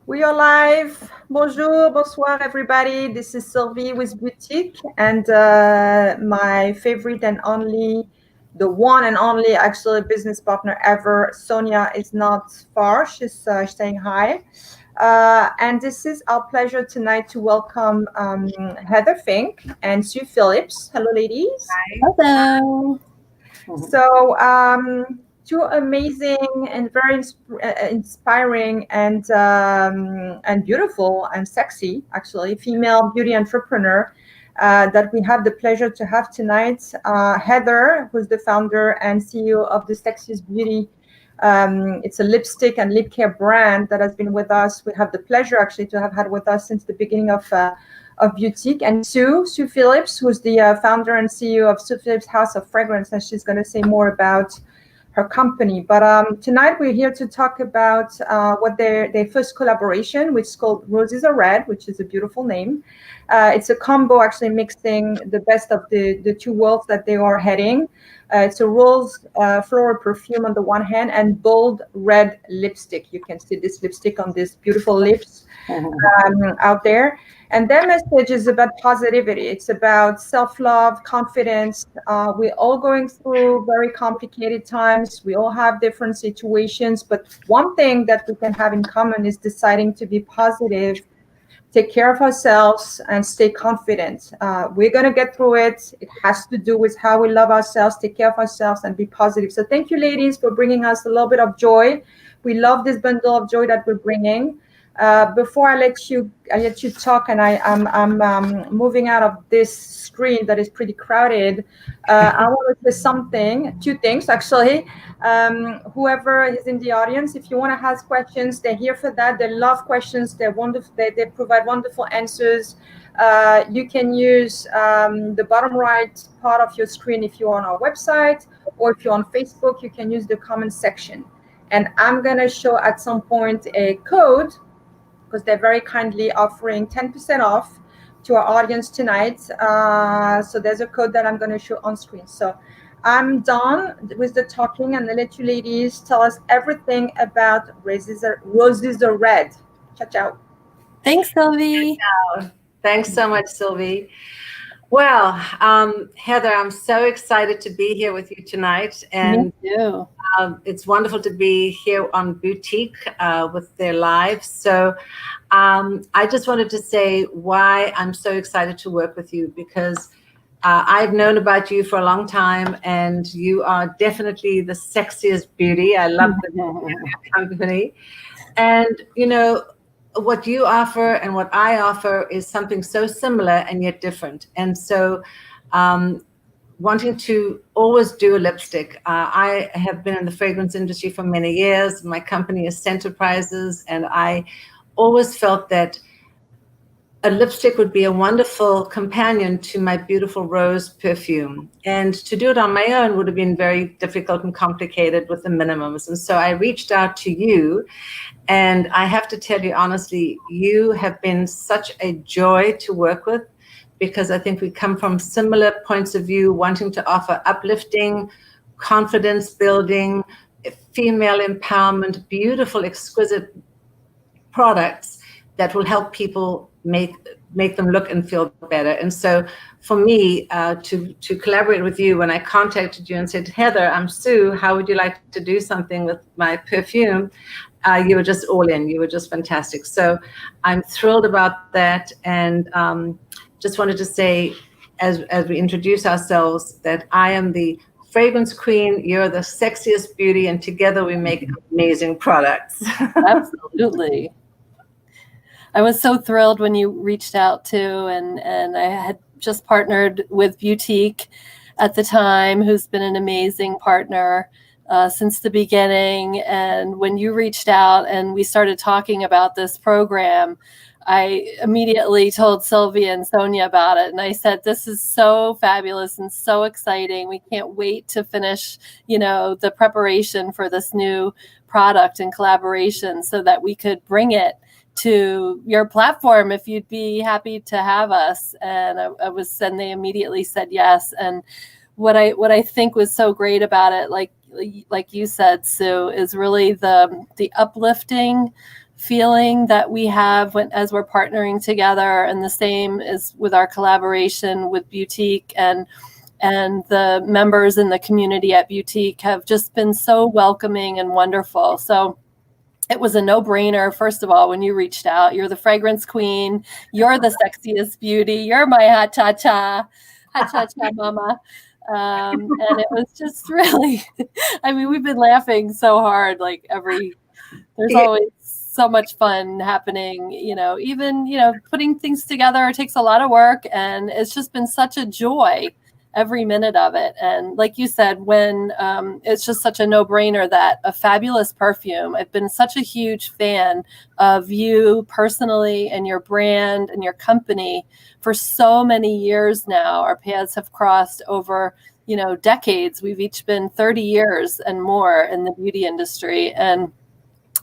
We are live. Bonjour, bonsoir, everybody. This is Sylvie with Boutique, and my favorite and only, the one and only actually business partner ever, Sonia, is not far. She's saying hi. And this is our pleasure tonight to welcome Heather Fink and Sue Phillips. Hello, ladies. Hello. So, two amazing and very inspiring and beautiful and sexy, actually, female beauty entrepreneur that we have the pleasure to have tonight. Heather, who's the founder and CEO of the Sexiest Beauty. It's a lipstick and lip care brand that has been with us. We have the pleasure actually to have had with us since the beginning of Boutique, and Sue Phillips, who's the founder and CEO of Sue Phillips House of Fragrance, and she's going to say more about her company. But tonight we're here to talk about what their first collaboration, which is called Roses Are Red, which is a beautiful name. It's a combo actually mixing the best of the two worlds that they are heading. It's a Rose Floral Perfume on the one hand and bold red lipstick. You can see this lipstick on these beautiful lips out there. And their message is about positivity. It's about self-love, confidence. We're all going through very complicated times. We all have different situations. But one thing that we can have in common is deciding to be positive, take care of ourselves, and stay confident. We're going to get through it. It has to do with how we love ourselves, take care of ourselves, and be positive. So thank you, ladies, for bringing us a little bit of joy. We love this bundle of joy that we're bringing. Before I let you talk, and I'm moving out of this screen that is pretty crowded. I want to say two things actually. Whoever is in the audience, if you want to ask questions, they're here for that. They love questions. They're wonderful. They provide wonderful answers. You can use the bottom right part of your screen if you're on our website, or if you're on Facebook, you can use the comment section. And I'm going to show at some point a code, because they're very kindly offering 10% off to our audience tonight. So there's a code that I'm going to show on screen. So I'm done with the talking, and I'll let you ladies tell us everything about Roses Are Red. Ciao, ciao. Thanks, Sylvie. Thanks so much, Sylvie. Well, Heather, I'm so excited to be here with you tonight. And me too. It's wonderful to be here on Boutique with their live. So I just wanted to say why I'm so excited to work with you, because I've known about you for a long time, and you are definitely the sexiest beauty. I love the company. And, you know, what you offer and what I offer is something so similar and yet different. And so wanting to always do a lipstick. I have been in the fragrance industry for many years. My company is Enterprises, and I always felt that a lipstick would be a wonderful companion to my beautiful Rose perfume. And to do it on my own would have been very difficult and complicated with the minimums. And so I reached out to you, and I have to tell you honestly, you have been such a joy to work with, because I think we come from similar points of view, wanting to offer uplifting, confidence building, female empowerment, beautiful, exquisite products that will help people make them look and feel better. And so for me, to collaborate with you, when I contacted you and said, Heather, I'm Sue, how would you like to do something with my perfume? You were just all in. You were just fantastic. So I'm thrilled about that. And just wanted to say, as we introduce ourselves, that I am the fragrance queen, you're the sexiest beauty, and together we make amazing products. Absolutely. I was so thrilled when you reached out too, and I had just partnered with Boutique at the time, who's been an amazing partner since the beginning. And when you reached out and we started talking about this program, I immediately told Sylvie and Sonia about it. And I said, this is so fabulous and so exciting. We can't wait to finish, the preparation for this new product and collaboration so that we could bring it to your platform if you'd be happy to have us. And and they immediately said yes. And what I think was so great about it, like you said, Sue, is really the uplifting, feeling that we have as we're partnering together, and the same is with our collaboration with Boutique, and the members in the community at Boutique have just been so welcoming and wonderful. So it was a no-brainer. First of all, when you reached out, you're the fragrance queen, you're the sexiest beauty, you're my hot cha mama. And it was just really, I mean, we've been laughing so hard, like there's always so much fun happening, even, putting things together, it takes a lot of work, and it's just been such a joy every minute of it. And like you said, when it's just such a no-brainer that a fabulous perfume, I've been such a huge fan of you personally and your brand and your company for so many years now. Our paths have crossed over, decades. We've each been 30 years and more in the beauty industry. And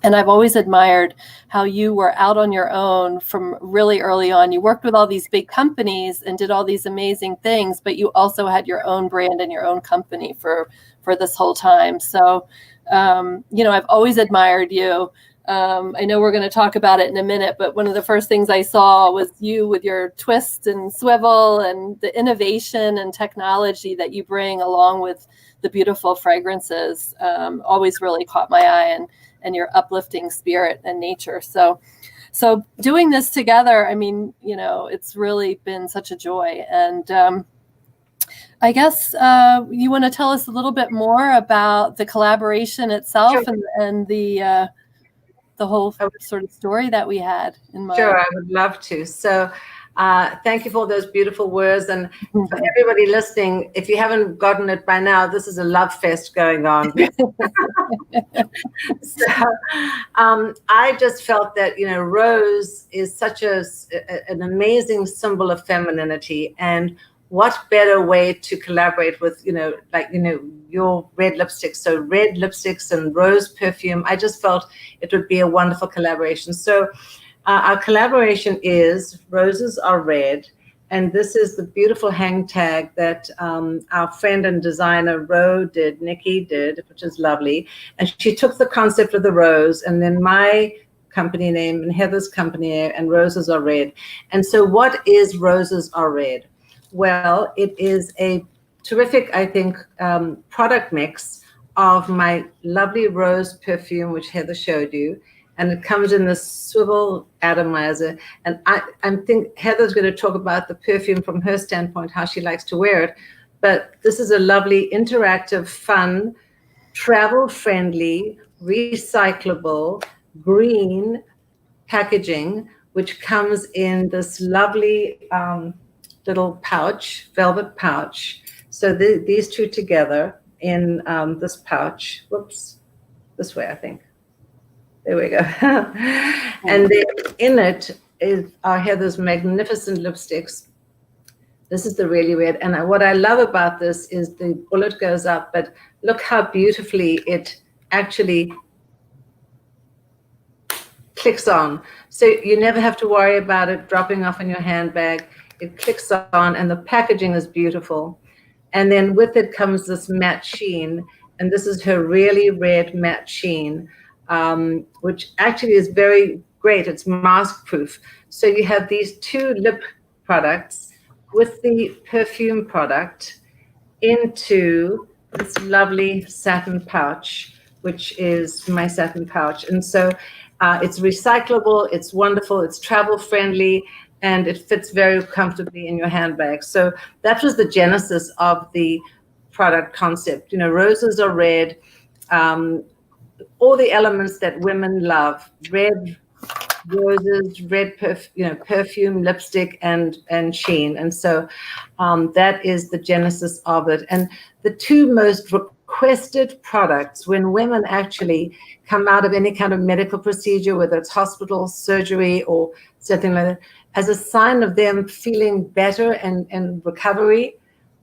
I've always admired how you were out on your own from really early on. You worked with all these big companies and did all these amazing things, but you also had your own brand and your own company for this whole time. So, I've always admired you. I know we're going to talk about it in a minute, but one of the first things I saw was you with your twist and swivel and the innovation and technology that you bring along with the beautiful fragrances. Always really caught my eye, and your uplifting spirit and nature. So doing this together, I mean, it's really been such a joy. And I guess you want to tell us a little bit more about the collaboration itself. Sure. and the whole sort of story that we had in mind. Sure, I would love to. So thank you for those beautiful words. And for everybody listening, if you haven't gotten it by now, this is a love fest going on. So I just felt that, Rose is such an amazing symbol of femininity. And what better way to collaborate with, your red lipsticks. So red lipsticks and rose perfume. I just felt it would be a wonderful collaboration. So our collaboration is Roses Are Red, and this is the beautiful hang tag that our friend and designer Nikki did, which is lovely. And she took the concept of the rose, and then my company name and Heather's company, and Roses Are Red. And so what is Roses Are Red? Well, it is a terrific, I think, product mix of my lovely rose perfume, which Heather showed you. And it comes in this swivel atomizer. And I think Heather's going to talk about the perfume from her standpoint, how she likes to wear it. But this is a lovely, interactive, fun, travel-friendly, recyclable, green packaging, which comes in this lovely little pouch, velvet pouch. So these two together in this pouch. Whoops, this way, I think. There we go. And then in it are Heather's magnificent lipsticks. This is the really red. And what I love about this is the bullet goes up, but look how beautifully it actually clicks on. So you never have to worry about it dropping off in your handbag. It clicks on, and the packaging is beautiful. And then with it comes this matte sheen. And this is her really red matte sheen. Which actually is very great. It's mask proof. So you have these two lip products with the perfume product into this lovely satin pouch, which is my satin pouch. And so it's recyclable, it's wonderful, it's travel friendly, and it fits very comfortably in your handbag. So that was the genesis of the product concept. Roses are red. All the elements that women love: red roses, red perfume, lipstick, and sheen. And so that is the genesis of it. And the two most requested products when women actually come out of any kind of medical procedure, whether it's hospital, surgery, or something like that, as a sign of them feeling better and recovery,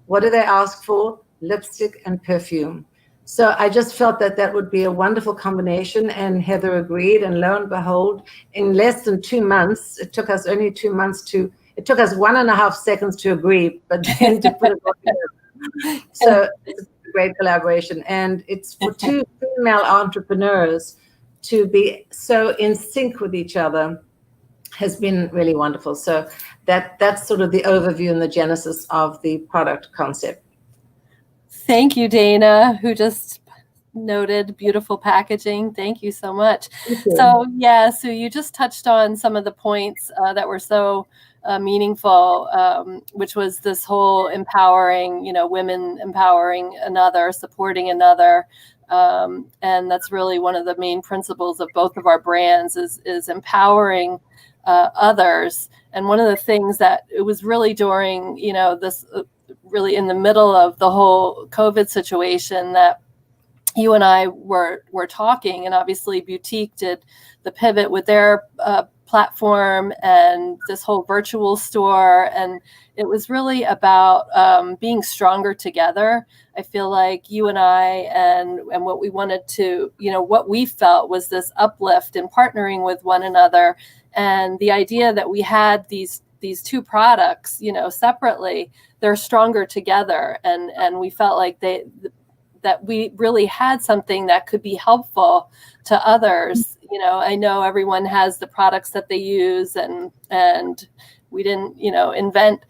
what do they ask for? Lipstick and perfume. So I just felt that would be a wonderful combination, and Heather agreed, and lo and behold, in less than 2 months, it took us only 2 months it took us 1.5 seconds to agree, but then to put it all together. So it's a great collaboration, and it's for two female entrepreneurs to be so in sync with each other has been really wonderful. So that's sort of the overview and the genesis of the product concept. Thank you, Dana, who just noted beautiful packaging. Thank you so much. So yeah, so you just touched on some of the points that were so meaningful, which was this whole empowering, women empowering another, supporting another. And that's really one of the main principles of both of our brands is empowering others. And one of the things that it was really during, this really in the middle of the whole COVID situation that you and I were talking, and obviously Boutique did the pivot with their platform and this whole virtual store. And it was really about being stronger together. I feel like you and I and what we wanted to, what we felt was this uplift in partnering with one another. And the idea that we had these two products, separately, they're stronger together. And we felt like that we really had something that could be helpful to others. I know everyone has the products that they use, and we didn't, invent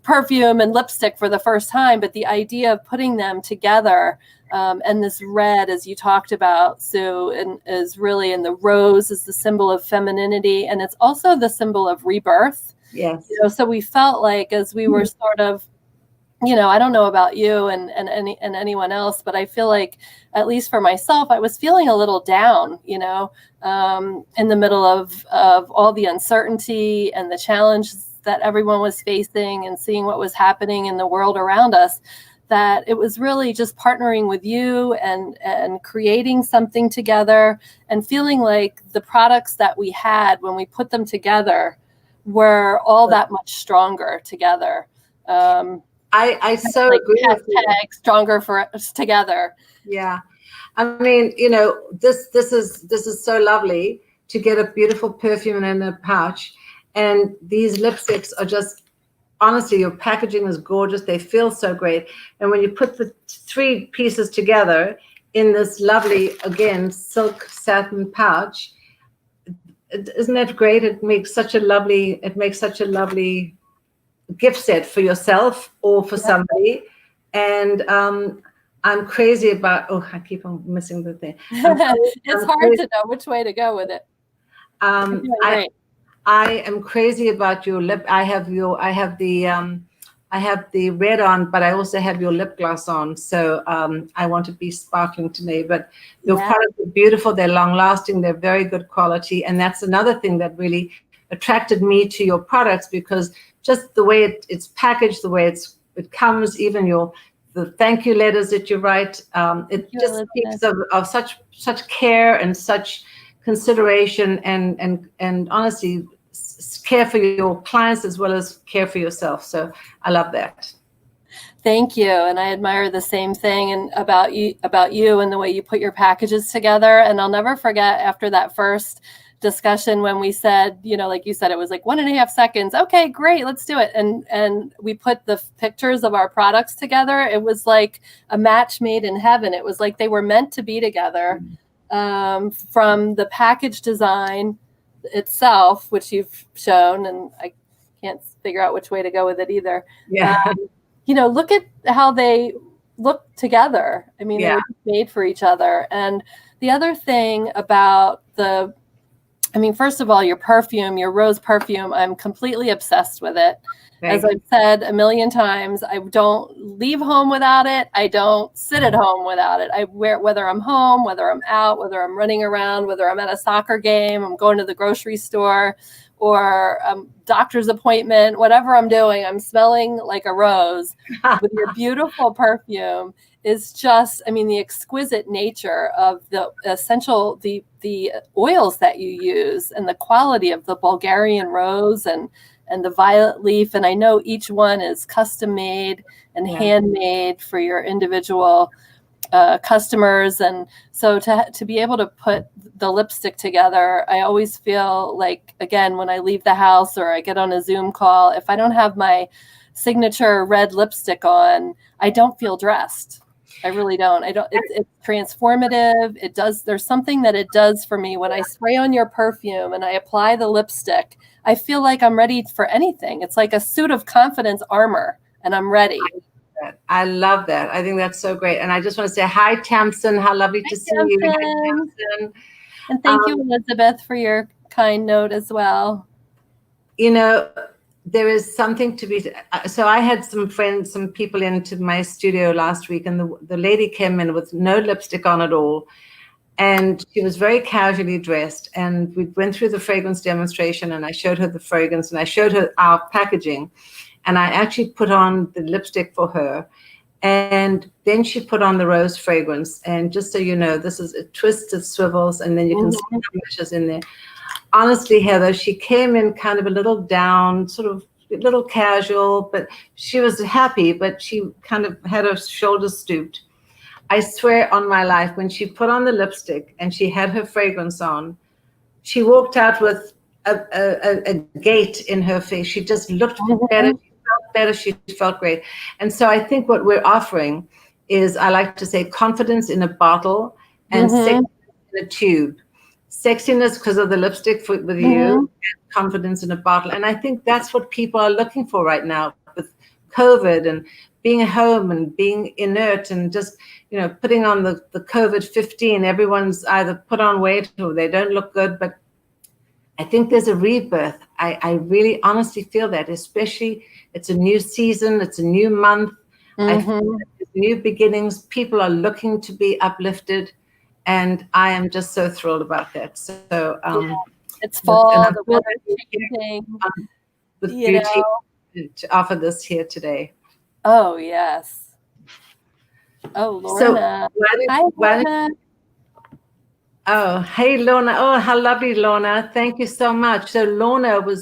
perfume and lipstick for the first time, but the idea of putting them together, and this red, as you talked about, Sue, and is really, and the rose is the symbol of femininity, and it's also the symbol of rebirth. Yes. So we felt like as we were sort of, I don't know about you and anyone else, but I feel like, at least for myself, I was feeling a little down, in the middle of all the uncertainty and the challenges that everyone was facing and seeing what was happening in the world around us, that it was really just partnering with you and creating something together and feeling like the products that we had when we put them together were all that much stronger together. I so agree with you. Stronger for us together. Yeah. I mean, this is so lovely to get a beautiful perfume in a pouch. And these lipsticks are just, honestly, your packaging is gorgeous. They feel so great. And when you put the three pieces together in this lovely, again, silk satin pouch, isn't that great? It makes such a lovely gift set for yourself or for somebody. And I'm crazy about, I keep on missing the thing. It's hard to know which way to go with it. I am crazy about your lip. I have the red on, but I also have your lip gloss on. So I want to be sparkling today. But your products are beautiful. They're long lasting. They're very good quality. And that's another thing that really attracted me to your products, because just the way it's packaged, the way it comes, even the thank you letters that you write, it just speaks of such care and such consideration and honestly care for your clients as well as care for yourself. So I love that. Thank you. And I admire the same thing and about you and the way you put your packages together. And I'll never forget, after that first discussion, when we said, like you said, it was like 1.5 seconds. Okay, great, let's do it. And we put the pictures of our products together. It was like a match made in heaven. It was like they were meant to be together. From the package design itself, which you've shown, and I can't figure out which way to go with it either. Look at how they look together. I mean, they were made for each other. And the other thing about first of all, your perfume, your rose perfume, I'm completely obsessed with it. As I've said a million times, I don't leave home without it. I don't sit at home without it. I wear it whether I'm home, whether I'm out, whether I'm running around, whether I'm at a soccer game, I'm going to the grocery store, or doctor's appointment, whatever I'm doing, I'm smelling like a rose. With your beautiful perfume is just, the exquisite nature of the essential, the oils that you use, and the quality of the Bulgarian rose and the violet leaf. And I know each one is custom made and handmade for your individual customers. And so to be able to put the lipstick together, I always feel like, again, when I leave the house or I get on a Zoom call, if I don't have my signature red lipstick on, I don't feel dressed. I really don't. It's transformative. It does, there's something that it does for me when I spray on your perfume and I apply the lipstick. I feel like I'm ready for anything. It's like a suit of confidence armor, and I'm ready. I love that. I think that's so great. And I just want to say hi, Tamsin. How lovely to see you. Hi, Tamsin. And thank you, Elizabeth, for your kind note as well. You know, there is something to be. So I had some people into my studio last week, and the lady came in with no lipstick on at all. And she was very casually dressed. And we went through the fragrance demonstration, and I showed her the fragrance, and I showed her our packaging. And I actually put on the lipstick for her. And then she put on the rose fragrance. And just so you know, this is a twist, it swivels, and then you can see the meshes in there. Honestly, Heather, she came in kind of a little down, sort of a little casual, but she was happy, but she kind of had her shoulders stooped. I swear on my life, when she put on the lipstick and she had her fragrance on, she walked out with a gait in her face. She just looked better. She felt better. She felt great. And so I think what we're offering is, I like to say, confidence in a bottle and sexiness in a tube. Sexiness because of the lipstick with you, and confidence in a bottle. And I think that's what people are looking for right now with COVID and being at home and being inert and just, you know, putting on the COVID-15. Everyone's either put on weight or they don't look good. But I think there's a rebirth. I really honestly feel that, especially it's a new season, it's a new month. I feel there's new beginnings. People are looking to be uplifted. And I am just so thrilled about that. So it's fall, the weather's changing. With beauty to offer this here today. Oh, yes. Oh, Lorna. So hi, Lorna. Oh, hey, Lorna. Oh, how lovely, Lorna. Thank you so much. So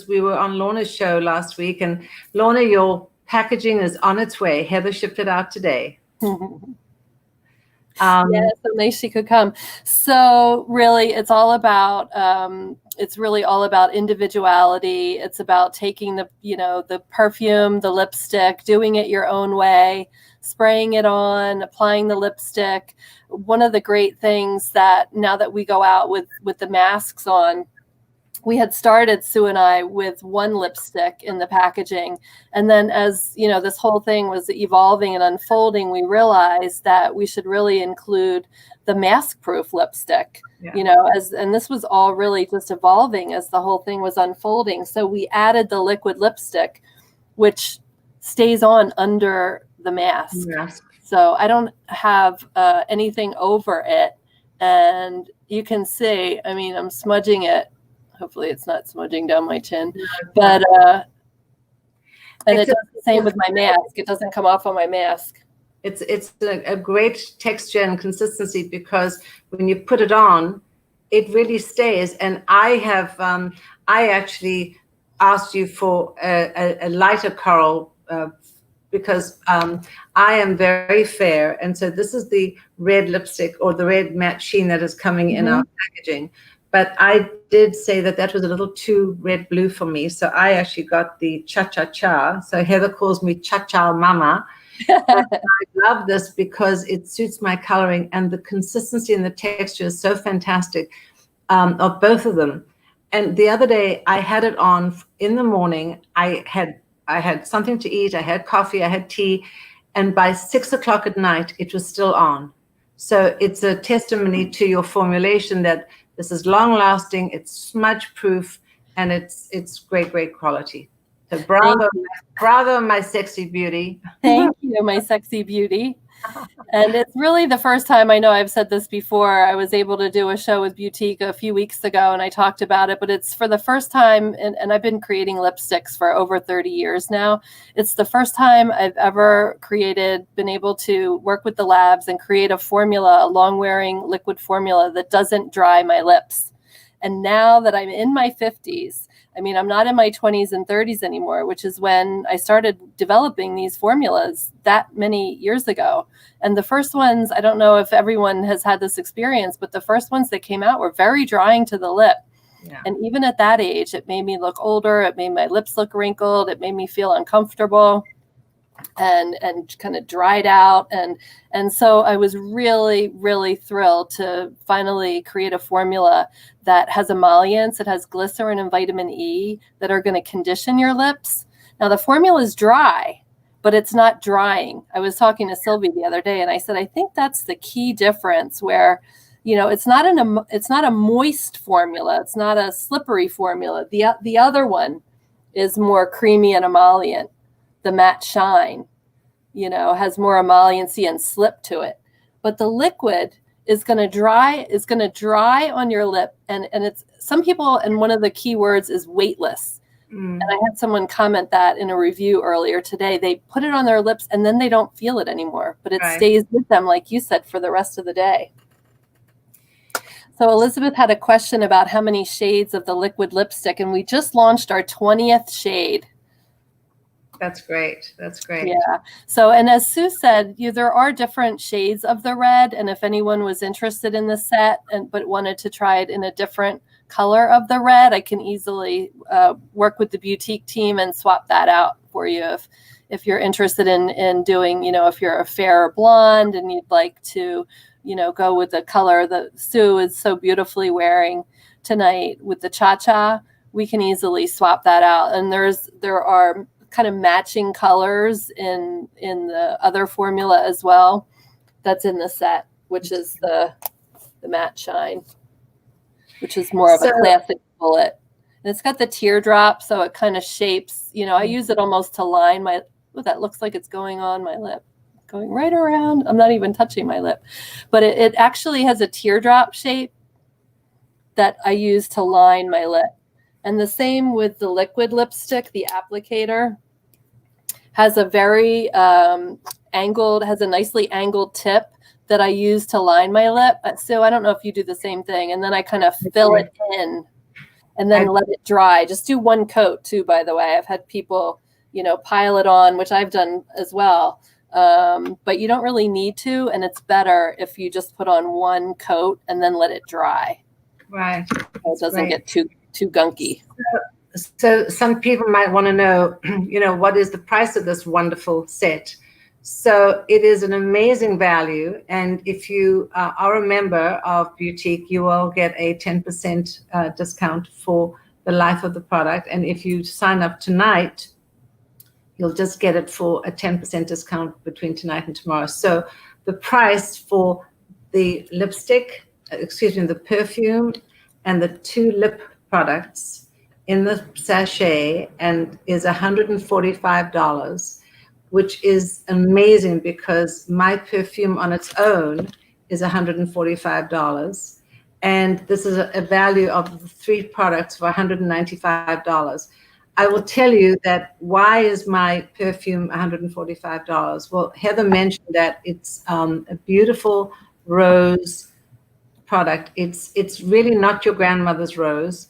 we were on Lorna's show last week, and Lorna, your packaging is on its way. Heather shipped it out today. Yeah, so nice she could come. So really, it's all about it's really all about individuality. It's about taking the perfume, the lipstick, doing it your own way, spraying it on, applying the lipstick. One of the great things that now that we go out with the masks on, we had started, Sue and I, with one lipstick in the packaging. And then as, you know, this whole thing was evolving and unfolding, we realized that we should really include the mask-proof lipstick, you know, and this was all really just evolving as the whole thing was unfolding. So we added the liquid lipstick, which stays on under the mask. So I don't have anything over it. And you can see, I mean, I'm smudging it. Hopefully it's not smudging down my chin, but and it does the same with my mask. It doesn't come off on my mask. It's a great texture and consistency because when you put it on, it really stays. And I actually asked you for a lighter coral because I am very fair, and so this is the red lipstick or the red matte sheen that is coming in our packaging. But I did say that was a little too red blue for me. So I actually got the cha-cha-cha. So Heather calls me cha-cha mama. I love this because it suits my coloring, and the consistency and the texture is so fantastic of both of them. And the other day I had it on in the morning. I had something to eat. I had coffee, I had tea. And by 6 o'clock at night, it was still on. So it's a testimony to your formulation that this is long lasting, it's smudge proof, and it's great quality. So bravo, my sexy beauty. Thank you, my sexy beauty. And it's really the first time, I know I've said this before, I was able to do a show with Boutique a few weeks ago and I talked about it, but it's for the first time, and I've been creating lipsticks for over 30 years now. It's the first time I've ever been able to work with the labs and create a formula, a long-wearing liquid formula that doesn't dry my lips. And now that I'm in my 50s, I mean, I'm not in my 20s and 30s anymore, which is when I started developing these formulas that many years ago. And the first ones, I don't know if everyone has had this experience, but the first ones that came out were very drying to the lip. Yeah. And even at that age, it made me look older. It made my lips look wrinkled. It made me feel uncomfortable. and kind of dried out. And so I was really, really thrilled to finally create a formula that has emollients, it has glycerin and vitamin E that are going to condition your lips. Now the formula is dry, but it's not drying. I was talking to Sylvie the other day and I said, I think that's the key difference where, you know, it's not a moist formula. It's not a slippery formula. The other one is more creamy and emollient. The matte shine, you know, has more emolliency and slip to it. But the liquid is going to dry on your lip. And it's some people, and one of the key words is weightless. And I had someone comment that in a review earlier today. They put it on their lips and then they don't feel it anymore, but it stays with them, like you said, for the rest of the day. So Elizabeth had a question about how many shades of the liquid lipstick, and we just launched our 20th shade. That's great. That's great. Yeah. So, and as Sue said, there are different shades of the red. And if anyone was interested in the set but wanted to try it in a different color of the red, I can easily work with the boutique team and swap that out for you if you're interested in doing, you know, if you're a fair blonde and you'd like to, you know, go with the color that Sue is so beautifully wearing tonight with the cha-cha, we can easily swap that out. And there are kind of matching colors in the other formula as well that's in the set, which is the matte shine, which is more of a classic bullet. And it's got the teardrop, so it kind of shapes, you know, I use it almost to line my, oh, that looks like it's going on my lip, going right around. I'm not even touching my lip, but it actually has a teardrop shape that I use to line my lip. And the same with the liquid lipstick, the applicator has a very has a nicely angled tip that I use to line my lip. So I don't know if you do the same thing. And then I kind of fill it in and then let it dry. Just do one coat too, by the way. I've had people, you know, pile it on, which I've done as well. But you don't really need to. And it's better if you just put on one coat and then let it dry. Right. So it doesn't get too gunky. So some people might want to know, you know, what is the price of this wonderful set? So it is an amazing value. And if you are a member of Boutique, you will get a 10% discount for the life of the product. And if you sign up tonight, you'll just get it for a 10% discount between tonight and tomorrow. So the price for the lipstick, the perfume and the 2 lip products in the sachet and is $145, which is amazing because my perfume on its own is $145. And this is a value of the 3 products for $195. I will tell you that why is my perfume $145? Well, Heather mentioned that it's a beautiful rose product. It's really not your grandmother's rose.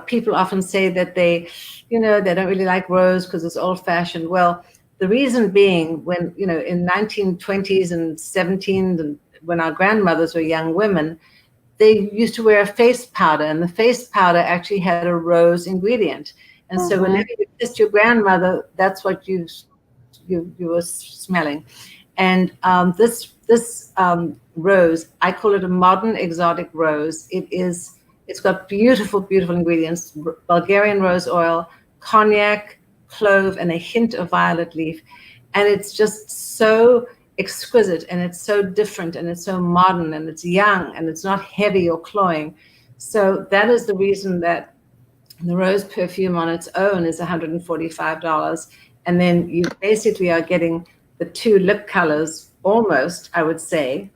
People often say that they don't really like rose because it's old-fashioned. Well, the reason being, when, you know, in 1920s and 17s, and when our grandmothers were young women, they used to wear a face powder, and the face powder actually had a rose ingredient. And so whenever you kissed your grandmother, that's what you were smelling. And this rose, I call it a modern exotic rose. It's got beautiful, beautiful ingredients: Bulgarian rose oil, cognac, clove, and a hint of violet leaf. And it's just so exquisite, and it's so different, and it's so modern, and it's young, and it's not heavy or cloying. So that is the reason that the rose perfume on its own is $145. And then you basically are getting the 2 lip colors almost, I would say,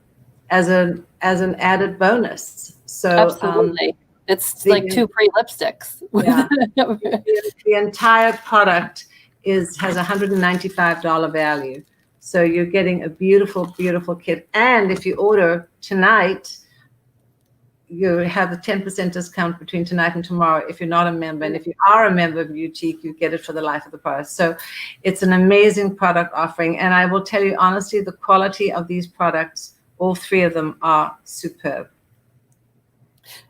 as an added bonus. So absolutely. It's like 2 free lipsticks. Yeah. The entire product has $195 value. So you're getting a beautiful, beautiful kit. And if you order tonight, you have a 10% discount between tonight and tomorrow if you're not a member. And if you are a member of Boutique, you get it for the life of the price. So it's an amazing product offering. And I will tell you honestly, the quality of these products, all 3 of them, are superb.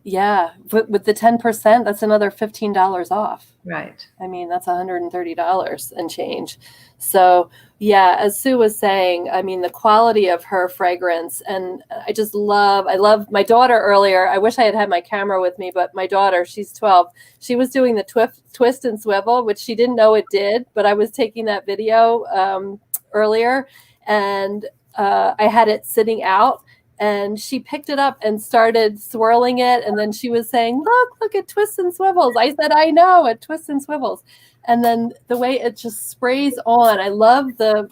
Yeah, with the 10%, that's another $15 off. Right. I mean, that's $130 and change. So yeah, as Sue was saying, I mean, the quality of her fragrance, and I love my daughter earlier. I wish I had my camera with me, but my daughter, she's 12. She was doing the twist and swivel, which she didn't know it did, but I was taking that video earlier, and I had it sitting out. And she picked it up and started swirling it. And then she was saying, look at twists and swivels. I said, I know, it twists and swivels. And then the way it just sprays on, I love the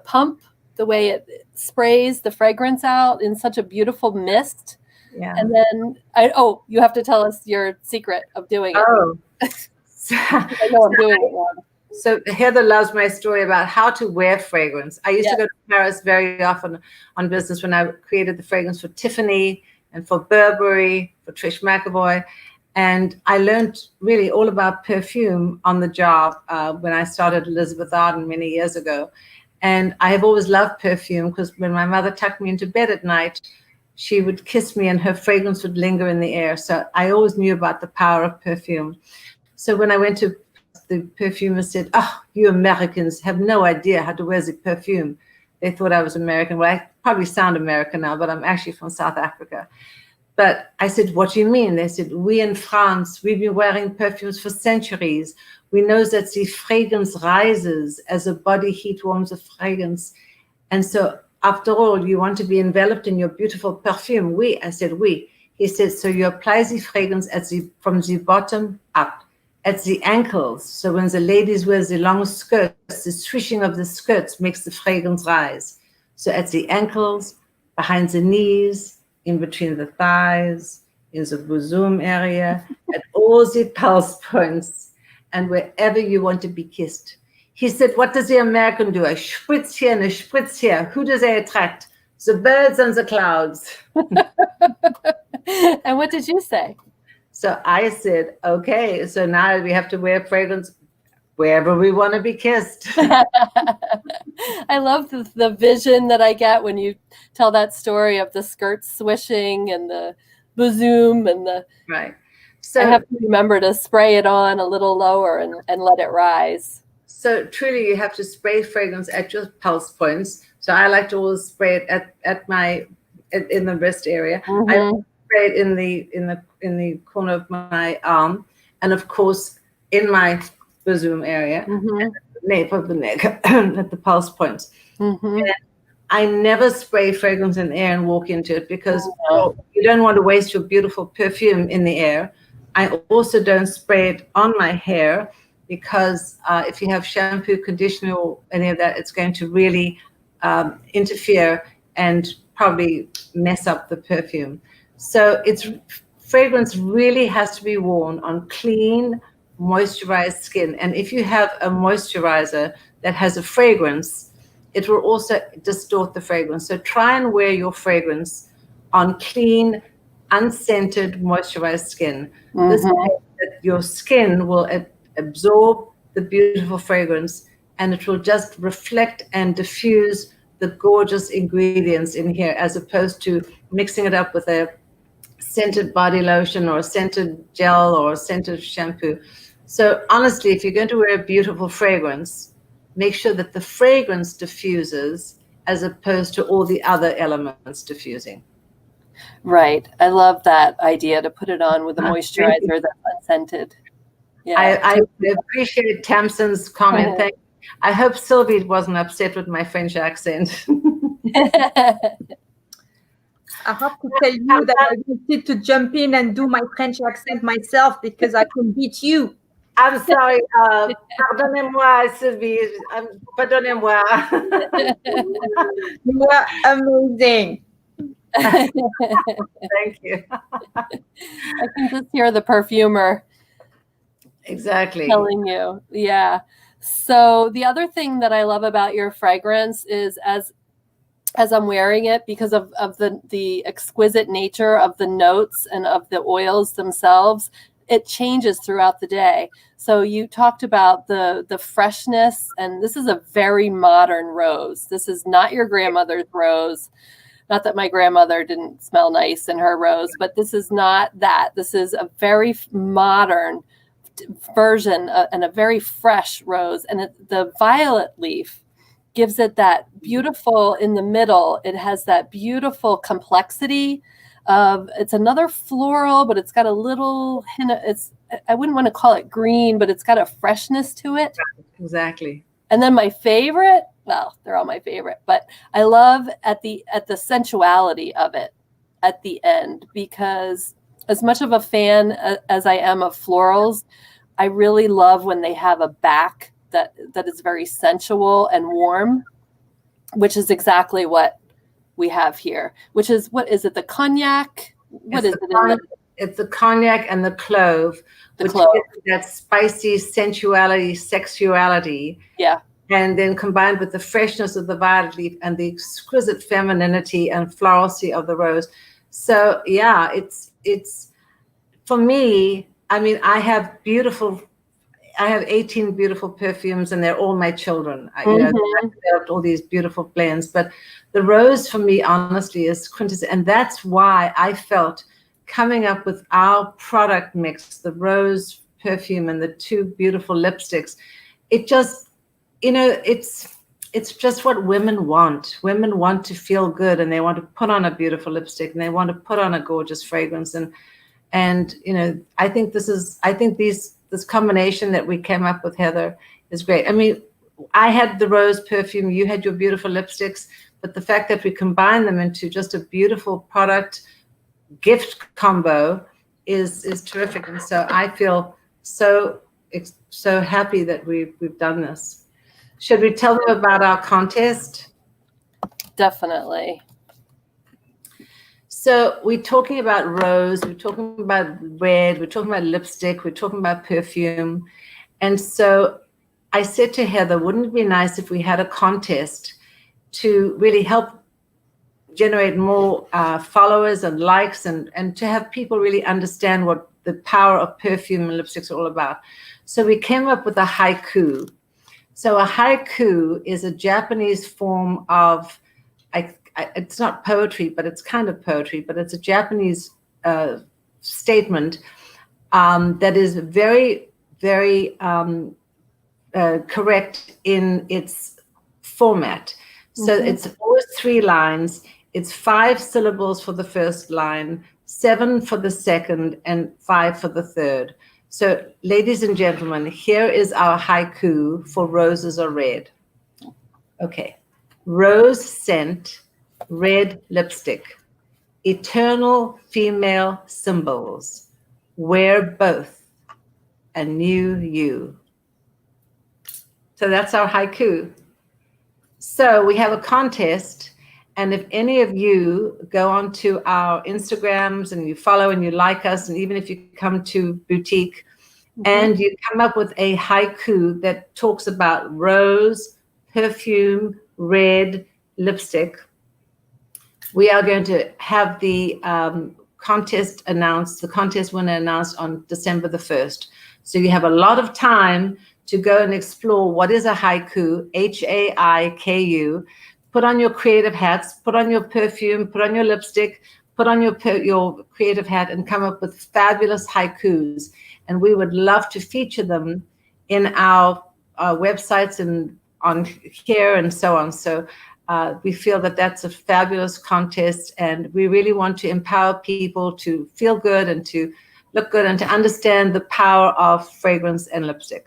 pump, the way it sprays the fragrance out in such a beautiful mist. Yeah. And then, you have to tell us your secret of doing it. Oh. I know I'm doing it wrong. So Heather loves my story about how to wear fragrance. I used to go to Paris very often on business when I created the fragrance for Tiffany and for Burberry, for Trish McEvoy. And I learned really all about perfume on the job when I started Elizabeth Arden many years ago. And I have always loved perfume because when my mother tucked me into bed at night, she would kiss me and her fragrance would linger in the air. So I always knew about the power of perfume. So when I went to the perfumer said, "Oh, you Americans have no idea how to wear the perfume." They thought I was American. Well, I probably sound American now, but I'm actually from South Africa. But I said, "What do you mean?" They said, "We in France, we've been wearing perfumes for centuries. We know that the fragrance rises as a body heat warms a fragrance. And so after all, you want to be enveloped in your beautiful perfume." "Oui." I said, "Oui." He said, "So you apply the fragrance from the bottom up, at the ankles. So when the ladies wear the long skirts, the swishing of the skirts makes the fragrance rise. So at the ankles, behind the knees, in between the thighs, in the bosom area, at all the pulse points, and wherever you want to be kissed." He said, "What does the American do? A spritz here and a spritz here. Who do they attract? The birds and the clouds." And what did you say? So I said, "Okay, so now we have to wear fragrance wherever we want to be kissed." I love the vision that I get when you tell that story of the skirt swishing and the bosom and the... Right. So I have to remember to spray it on a little lower and let it rise. So truly you have to spray fragrance at your pulse points. So I like to always spray it in the wrist area. Mm-hmm. I spray it in the corner of my arm, and of course in my bosom area, mm-hmm. at the nape of the neck, at the pulse points. Mm-hmm. And I never spray fragrance in the air and walk into it because you don't want to waste your beautiful perfume in the air. I also don't spray it on my hair because if you have shampoo, conditioner, or any of that, it's going to really interfere and probably mess up the perfume. So fragrance really has to be worn on clean, moisturized skin. And if you have a moisturizer that has a fragrance, it will also distort the fragrance. So try and wear your fragrance on clean, unscented, moisturized skin. Mm-hmm. This way that your skin will absorb the beautiful fragrance, and it will just reflect and diffuse the gorgeous ingredients in here, as opposed to mixing it up with a scented body lotion or a scented gel or a scented shampoo. So honestly, if you're going to wear a beautiful fragrance, make sure that the fragrance diffuses as opposed to all the other elements diffusing. Right. I love that idea, to put it on with a moisturizer that's unscented. Yeah. I appreciate Tamsin's comment. Thank you. I hope Sylvie wasn't upset with my French accent. I have to tell you that I wanted to jump in and do my French accent myself because I can beat you. I'm sorry. Pardonnez-moi, Sylvie. Pardonnez-moi. You are amazing. Thank you. I can just hear the perfumer. Exactly. Telling you. Yeah. So the other thing that I love about your fragrance is as I'm wearing it, because of the exquisite nature of the notes and of the oils themselves, it changes throughout the day. So you talked about the freshness, and this is a very modern rose. This is not your grandmother's rose. Not that my grandmother didn't smell nice in her rose, but this is not that. This is a very modern version and a very fresh rose. And the violet leaf gives it that beautiful in the middle. It has that beautiful complexity of, it's another floral, but it's got a little hint of, I wouldn't want to call it green, but it's got a freshness to it. Exactly. And then my favorite, well, they're all my favorite, but I love at the sensuality of it at the end, because as much of a fan as I am of florals, I really love when they have a back that is very sensual and warm, which is exactly what we have here, which is, what is it? The cognac? What is it? It's the cognac and the clove, which clove. gives that spicy sensuality, sexuality. Yeah. And then combined with the freshness of the violet leaf and the exquisite femininity and florality of the rose. So yeah, it's for me, I mean, I have 18 beautiful perfumes, and they're all my children. I developed all these beautiful blends, but the rose for me, honestly, is quintessential. And that's why I felt coming up with our product mix, the rose perfume and the two beautiful lipsticks, it just, it's just what women want. Women want to feel good, and they want to put on a beautiful lipstick, and they want to put on a gorgeous fragrance. And I think this combination that we came up with, Heather, is great. I mean, I had the rose perfume, you had your beautiful lipsticks, but the fact that we combine them into just a beautiful product gift combo is terrific. And so I feel so happy that we've done this. Should we tell them about our contest? Definitely. So we're talking about rose, we're talking about red, we're talking about lipstick, we're talking about perfume. And so I said to Heather, wouldn't it be nice if we had a contest to really help generate more followers and likes, and to have people really understand what the power of perfume and lipsticks are all about. So we came up with a haiku. So a haiku is a Japanese form of, it's not poetry, but it's kind of poetry, but it's a Japanese statement that is very, very correct in its format. So it's always 3 lines. It's 5 syllables for the first line, 7 for the second, and 5 for the third. So, ladies and gentlemen, here is our haiku for Roses Are Red. Okay. Rose scent, red lipstick, eternal female symbols. Wear both, a new you. So that's our haiku. So we have a contest. And if any of you go onto our Instagrams and you follow and you like us, and even if you come to Boutique and you come up with a haiku that talks about rose, perfume, red, lipstick, we are going to have the contest winner announced on December the 1st. So you have a lot of time to go and explore what is a haiku, Haiku. Put on your creative hats, put on your perfume, put on your lipstick, put on your creative hat, and come up with fabulous haikus. And we would love to feature them in our websites and on here and so on. So we feel that that's a fabulous contest, and we really want to empower people to feel good and to look good and to understand the power of fragrance and lipstick.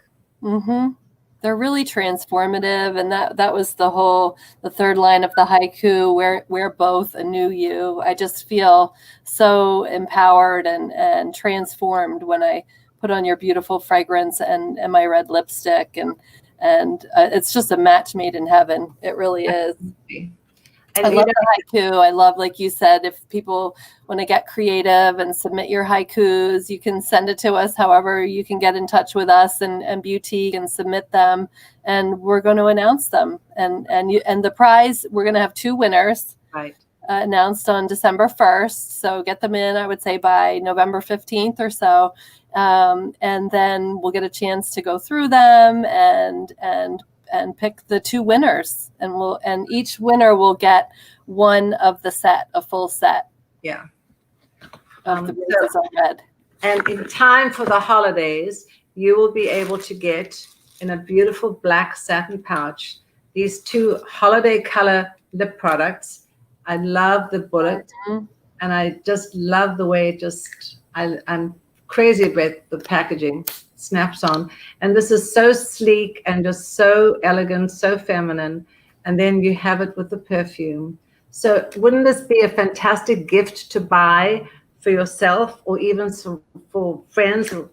They're really transformative, and that was the third line of the haiku, we're both a new you. I just feel so empowered and transformed when I put on your beautiful fragrance and my red lipstick, and it's just a match made in heaven. It really is. And I love the haiku. I love, like you said, if people want to get creative and submit your haikus, you can send it to us. However, you can get in touch with us and Boutique and submit them, and we're going to announce them. And the prize, we're going to have 2 winners announced on December 1st. So get them in, I would say, by November 15th or so. And then we'll get a chance to go through them and pick the 2 winners, and each winner will get one of the set, a full set. Yeah. Of the roses are red. And in time for the holidays, you will be able to get in a beautiful black satin pouch these 2 holiday color lip products. I love the bullet, and I just love the way it just, I'm crazy about the packaging, snaps on. And this is so sleek and just so elegant, so feminine. And then you have it with the perfume. So wouldn't this be a fantastic gift to buy for yourself, or even for friends or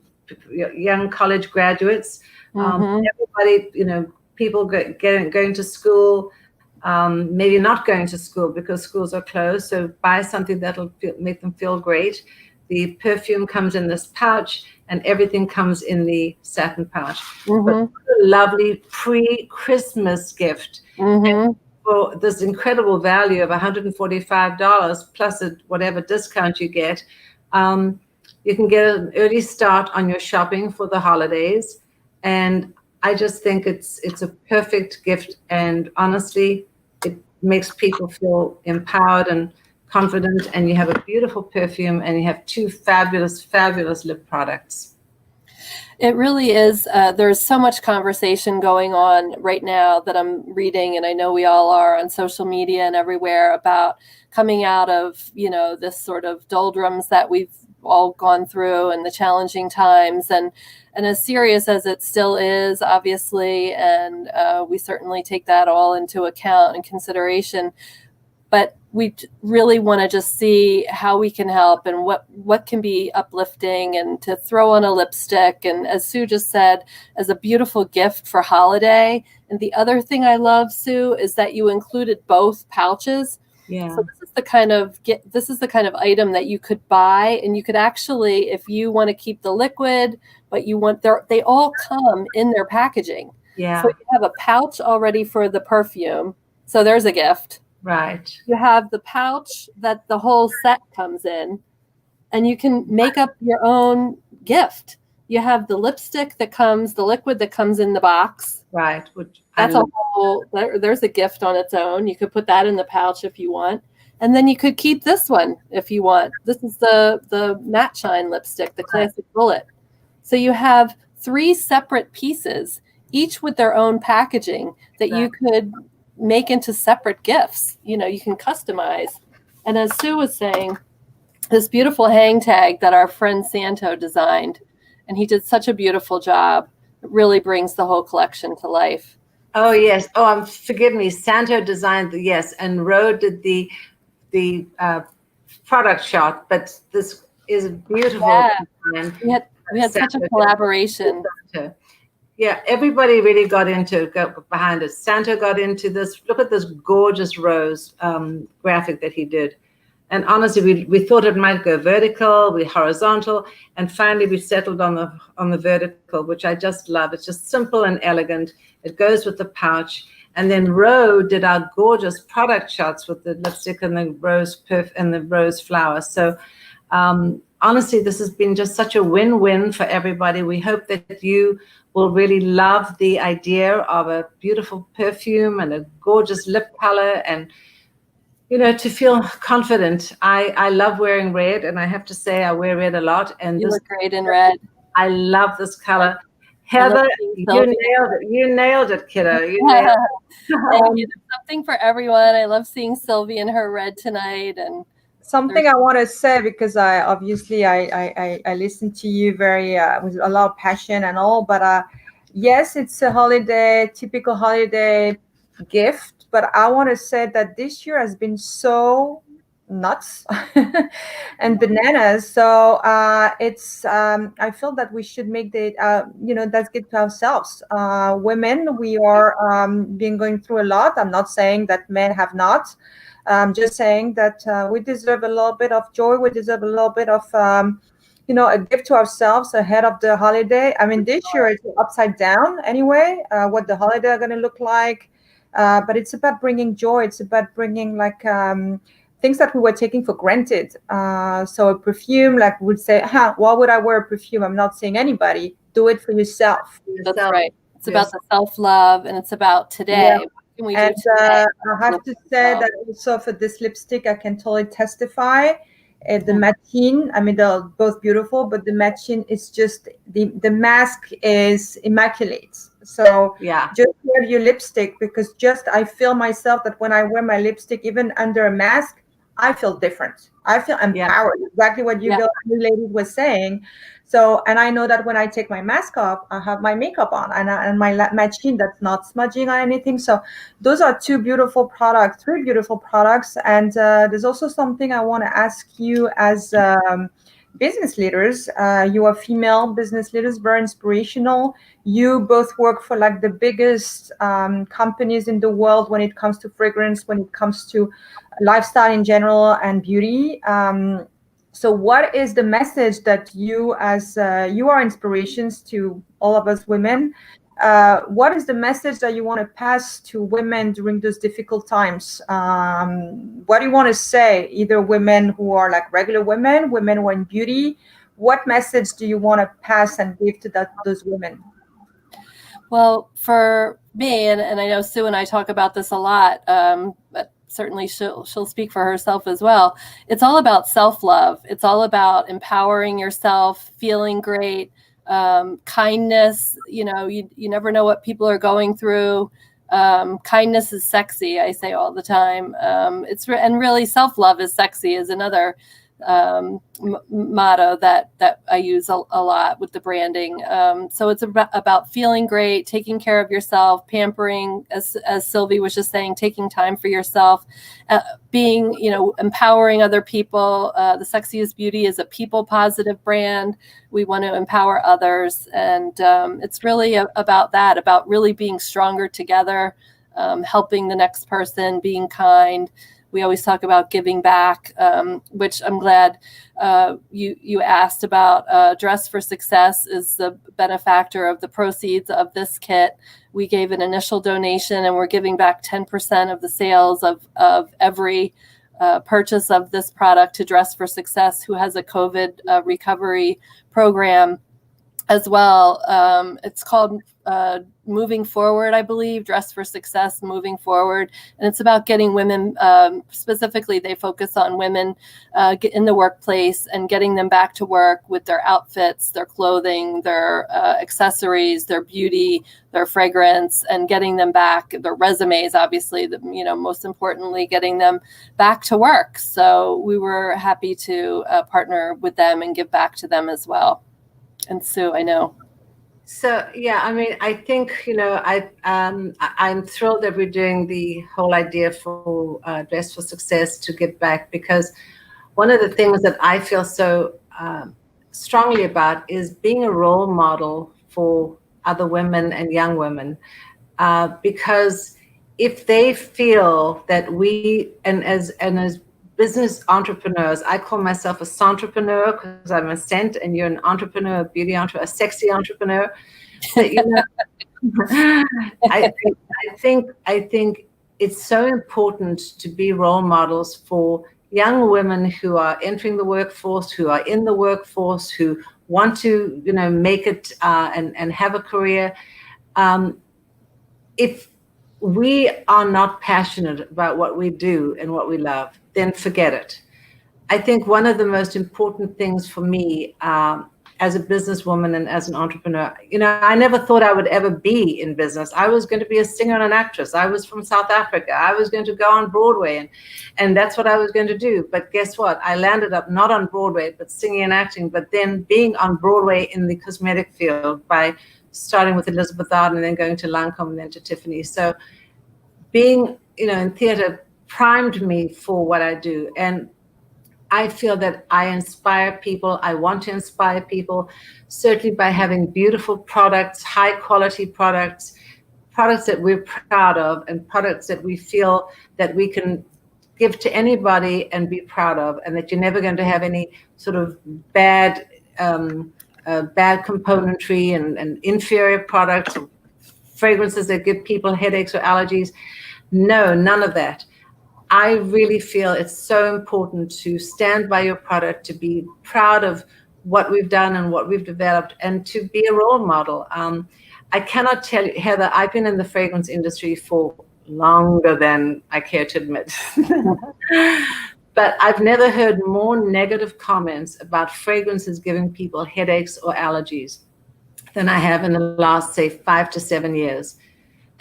young college graduates? Everybody, people going to school, maybe not going to school because schools are closed. So buy something that'll make them feel great. The perfume comes in this pouch, and everything comes in the satin pouch. But what a lovely pre-Christmas gift. For this incredible value of $145 plus whatever discount you get, you can get an early start on your shopping for the holidays. And I just think it's a perfect gift. And honestly, it makes people feel empowered and confident. And you have a beautiful perfume, and you have 2 fabulous, fabulous lip products. It really is. There's so much conversation going on right now that I'm reading, and I know we all are on social media and everywhere, about coming out of, this sort of doldrums that we've all gone through and the challenging times, and as serious as it still is, obviously, and we certainly take that all into account and consideration. But we really want to just see how we can help and what can be uplifting, and to throw on a lipstick. And as Sue just said, as a beautiful gift for holiday. And the other thing I love, Sue, is that you included both pouches. Yeah. So this is the kind of item that you could buy, and you could actually, if you want to keep the liquid, but they all come in their packaging. Yeah. So you have a pouch already for the perfume. So there's a gift. Right. You have the pouch that the whole set comes in, and you can make up your own gift. You have the lipstick the liquid that comes in the box. Right. There's a gift on its own. You could put that in the pouch if you want. And then you could keep this one if you want. This is the matte shine lipstick, the classic bullet. So you have 3 separate pieces, each with their own packaging that you could make into separate gifts. You can customize. And as Sue was saying, this beautiful hang tag that our friend Santo designed, and he did such a beautiful job. It really brings the whole collection to life. Oh yes. Oh, forgive me. Santo designed and Ro did the product shot. But this is beautiful. Yeah. We had such a collaboration. Yeah, everybody really got behind it. Santo got into this. Look at this gorgeous rose graphic that he did. And honestly, we thought it might go vertical, horizontal, and finally we settled on the vertical, which I just love. It's just simple and elegant. It goes with the pouch. And then Ro did our gorgeous product shots with the lipstick and the rose flower. So honestly, this has been just such a win-win for everybody. We hope that you will really love the idea of a beautiful perfume and a gorgeous lip color, and to feel confident. I love wearing red, and I have to say I wear red a lot. And you look great in red. I love this color. Heather, you nailed it, kiddo. Thank you. There's something for everyone. I love seeing Sylvie in her red tonight. And something I want to say, because I listen to you very with a lot of passion and all, but yes, it's a typical holiday gift. But I want to say that this year has been so nuts and bananas. So it's I feel that we should make that's good to ourselves. Women, we are been going through a lot. I'm not saying that men have not. I'm just saying that we deserve a little bit of joy. We deserve a little bit of a gift to ourselves ahead of the holiday. I mean, this year it's upside down anyway, what the holiday are going to look like. But it's about bringing joy. It's about bringing things that we were taking for granted. So a perfume, like we would say, why would I wear a perfume? I'm not saying anybody. Do it for yourself. That's right. It's about the self-love, and it's about today. Can we do And today? I have to say that also for this lipstick, I can totally testify. The matching, I mean, they're both beautiful, but the matching is just, the mask is immaculate. So Yeah. just wear your lipstick, because just I feel myself that when I wear my lipstick, even under a mask, I feel different. I feel empowered. Yeah. Exactly what you lady was saying. So, and I know that when I take my mask off, I have my makeup on, and my matching that's not smudging or anything. So those are three beautiful products. And there's also something I want to ask you as business leaders. You are female business leaders, very inspirational. You both work for like the biggest companies in the world when it comes to fragrance, when it comes to lifestyle in general and beauty. So what is the message that you, as you are inspirations to all of us women, what is the message that you want to pass to women during those difficult times? What do you want to say, either women who are like regular women who are in beauty? What message do you want to pass and give to those women? Well, for me, and I know Sue and I talk about this a lot, but certainly she'll speak for herself as well. It's all about self-love. It's all about empowering yourself, feeling great, kindness. You know, you never know what people are going through. Kindness is sexy, I say all the time. And really self-love is sexy is another motto that I use a lot with the branding. So it's about feeling great, taking care of yourself, pampering, as Sylvie was just saying, taking time for yourself, being, empowering other people. The Sexiest Beauty is a people positive brand. We want to empower others. And it's really about that, about really being stronger together, helping the next person, being kind. We always talk about giving back, which I'm glad you asked about. Dress for Success is the benefactor of the proceeds of this kit. We gave an initial donation, and we're giving back 10% of the sales of every purchase of this product to Dress for Success, who has a COVID recovery program as well. It's called Moving Forward, I believe, Dress for Success, Moving Forward. And it's about getting women, specifically, they focus on women in the workplace and getting them back to work with their outfits, their clothing, their accessories, their beauty, their fragrance, and getting them back, their resumes, obviously, most importantly, getting them back to work. So we were happy to partner with them and give back to them as well. And Sue, I know. So, yeah, I mean, I think, I'm thrilled that we're doing the whole idea for Dress for Success to give back, because one of the things that I feel so strongly about is being a role model for other women and young women, because if they feel that we, and as business entrepreneurs, I call myself a entrepreneur because I'm a scent, and you're an entrepreneur, a beauty entrepreneur, a sexy entrepreneur. But, I think it's so important to be role models for young women who are entering the workforce, who are in the workforce, who want to, make it and have a career. If we are not passionate about what we do and what we love, then forget it. I think one of the most important things for me as a businesswoman and as an entrepreneur, I never thought I would ever be in business. I was going to be a singer and an actress. I was from South Africa. I was going to go on Broadway, and that's what I was going to do. But guess what? I landed up not on Broadway, but singing and acting, but then being on Broadway in the cosmetic field by starting with Elizabeth Arden and then going to Lancome and then to Tiffany. So being, in theater primed me for what I do. And I feel that I inspire people. I want to inspire people, certainly by having beautiful products, high quality products that we're proud of, and products that we feel that we can give to anybody and be proud of, and that you're never going to have any sort of bad componentry and inferior products or fragrances that give people headaches or allergies. No, none of that. I really feel it's so important to stand by your product, to be proud of what we've done and what we've developed, and to be a role model. I cannot tell you, Heather, I've been in the fragrance industry for longer than I care to admit. But I've never heard more negative comments about fragrances giving people headaches or allergies than I have in the last, say, 5 to 7 years.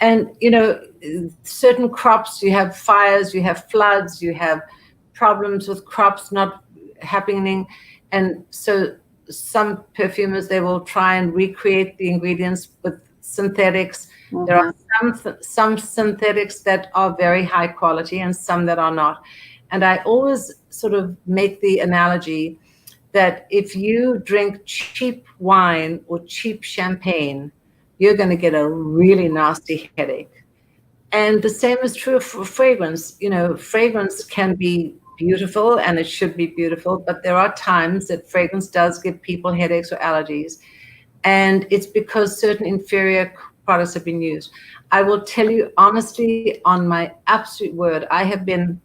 And, you know, certain crops, you have fires, you have floods, you have problems with crops not happening. And so some perfumers, they will try and recreate the ingredients with synthetics. Mm-hmm. There are some synthetics that are very high quality and some that are not. And I always sort of make the analogy that if you drink cheap wine or cheap champagne, you're going to get a really nasty headache. And the same is true for fragrance. You know, fragrance can be beautiful and it should be beautiful, but there are times that fragrance does give people headaches or allergies. And it's because certain inferior products have been used. I will tell you honestly, on my absolute word, I've been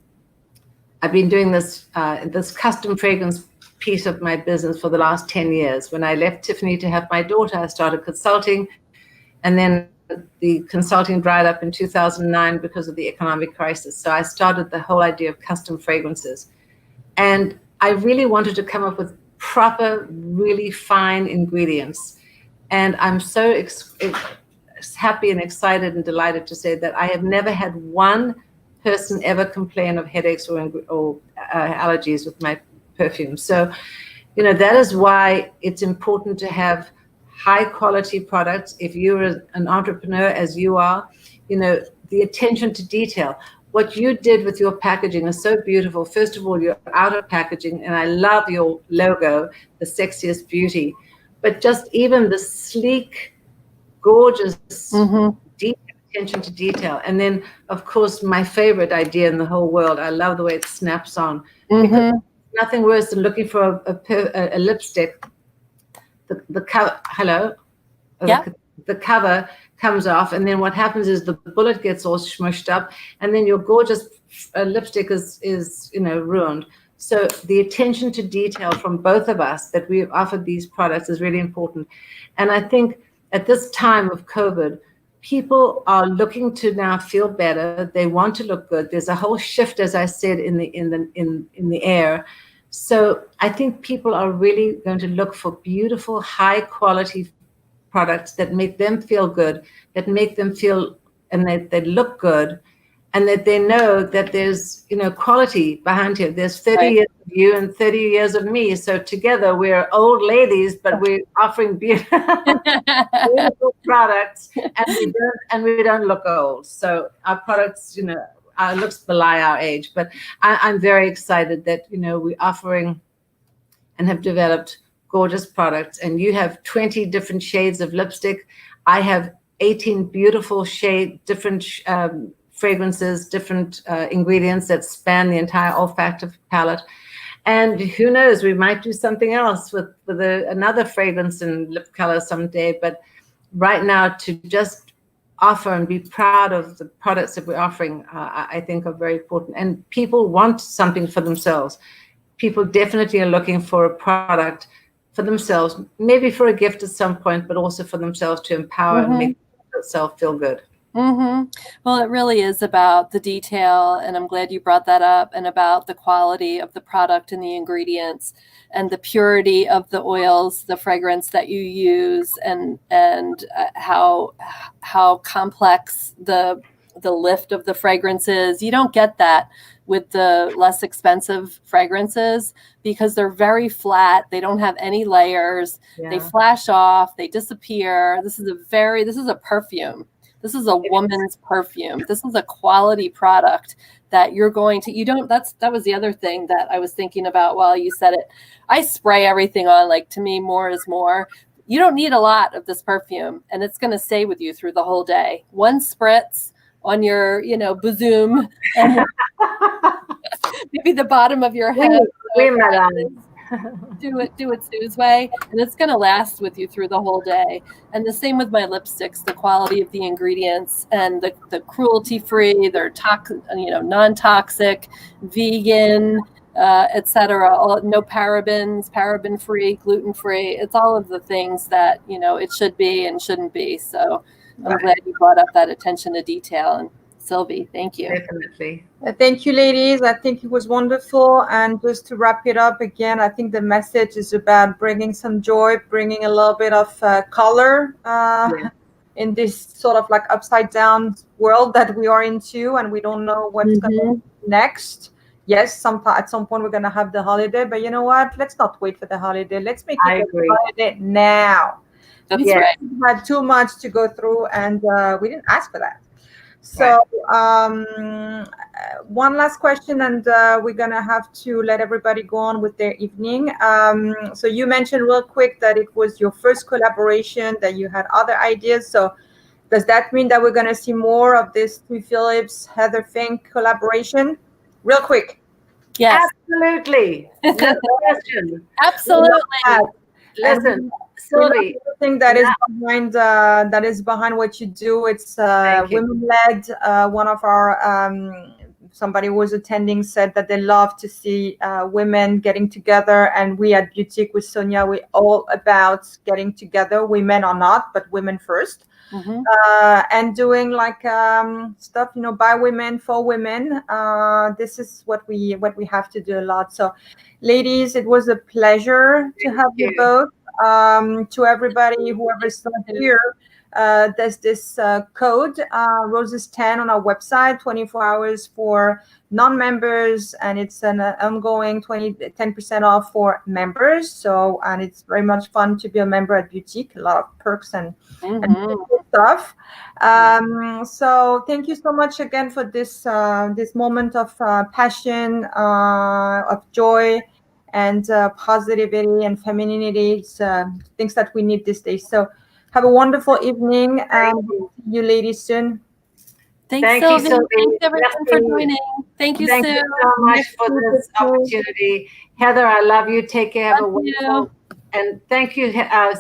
doing this custom fragrance piece of my business for the last 10 years. When I left Tiffany to have my daughter, I started consulting, and then the consulting dried up in 2009 because of the economic crisis. So I started the whole idea of custom fragrances. And I really wanted to come up with proper, really fine ingredients. And I'm so happy and excited and delighted to say that I have never had one person ever complain of headaches or allergies with my perfume. So, you know, that is why it's important to have high quality products. If you're an entrepreneur, as you are, you know, the attention to detail. What you did with your packaging is so beautiful. First of all, you're out of packaging, and I love your logo, the Sexiest Beauty. But just even the sleek, gorgeous, deep attention to detail. And then, of course, my favorite idea in the whole world, I love the way it snaps on. Because nothing worse than looking for a lipstick. The cover, the cover comes off, and then what happens is the bullet gets all smushed up, and then your gorgeous lipstick is ruined. So the attention to detail from both of us that we've offered these products is really important. And I think at this time of COVID, people are looking to now feel better. They want to look good. There's a whole shift, as I said, in the air. So I think people are really going to look for beautiful, high quality products that make them feel good, that make them feel and that they look good, and that they know that there's, quality behind here. There's 30 years of you and 30 years of me. So together we're old ladies, but we're offering beautiful products, and we don't look old. So our products, our looks belie our age. But I'm very excited that, we're offering and have developed gorgeous products. And you have 20 different shades of lipstick. I have 18 beautiful different fragrances, different ingredients that span the entire olfactive palette. And who knows, we might do something else with another fragrance and lip color someday. But right now, to just offer and be proud of the products that we're offering, I think are very important. And people want something for themselves. People definitely are looking for a product for themselves, maybe for a gift at some point, but also for themselves to empower and make themselves feel good. Well, it really is about the detail, and I'm glad you brought that up, and about the quality of the product and the ingredients and the purity of the oils, the fragrance that you use, and how complex the lift of the fragrance is. You don't get that with the less expensive fragrances because they're very flat. They don't have any layers. Yeah. They flash off. They disappear. This is a perfume. This is a woman's perfume. This is a quality product that you're going to, that was the other thing that I was thinking about while you said it. I spray everything on, like, to me, more is more. You don't need a lot of this perfume, and it's going to stay with you through the whole day. One spritz on your, bosom, and maybe the bottom of your head. Do it Sue's way, and it's going to last with you through the whole day. And the same with my lipsticks, the quality of the ingredients and the cruelty-free, they're non-toxic, vegan, etc. No parabens, paraben-free, gluten-free. It's all of the things that, it should be and shouldn't be. So I'm glad you brought up that attention to detail. And Sylvie. Thank you. Definitely. Thank you, ladies. I think it was wonderful. And just to wrap it up again, I think the message is about bringing some joy, bringing a little bit of color in this sort of like upside down world that we are into, and we don't know what's going to be next. Yes, at some point we're going to have the holiday, but you know what? Let's not wait for the holiday. Let's make it a holiday now. That's right. We had too much to go through, and we didn't ask for that. So one last question, and we're going to have to let everybody go on with their evening. So you mentioned real quick that it was your first collaboration, that you had other ideas. So does that mean that we're going to see more of this Phillips, Heather Fink collaboration? Real quick. Yes. Absolutely. No question. Absolutely. Listen, Sylvie, everything that is behind what you do. It's women-led. One of our somebody who was attending said that they love to see women getting together, and we at Boutique with Sonia, we're all about getting together, women or not, but women first. And doing like stuff, by women for women. This is what we have to do a lot. So ladies, it was a pleasure to have you both. To everybody, whoever's still here, there's this code, Roses 10 on our website, 24 hours for non-members, and it's an ongoing 10% off for members. So, and it's very much fun to be a member at Boutique, a lot of perks and stuff. So thank you so much again for this this moment of passion, of joy, and positivity and femininity. It's things that we need these days. So have a wonderful evening, and see you ladies soon. Thanks, Sylvie. Thanks everyone for joining. Thank you, Sue. Thank you so much for this opportunity. Heather, I love you. Take care. Have a wonderful. And thank you,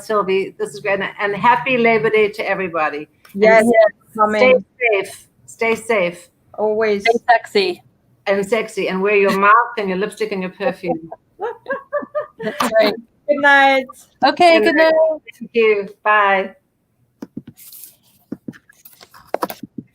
Sylvie. This is great. And happy Labor Day to everybody. Yes. Stay safe. Stay safe. Always. Stay sexy. And sexy. And wear your mask and your lipstick and your perfume. That's right. Good night. Okay, good night. Thank you. Bye.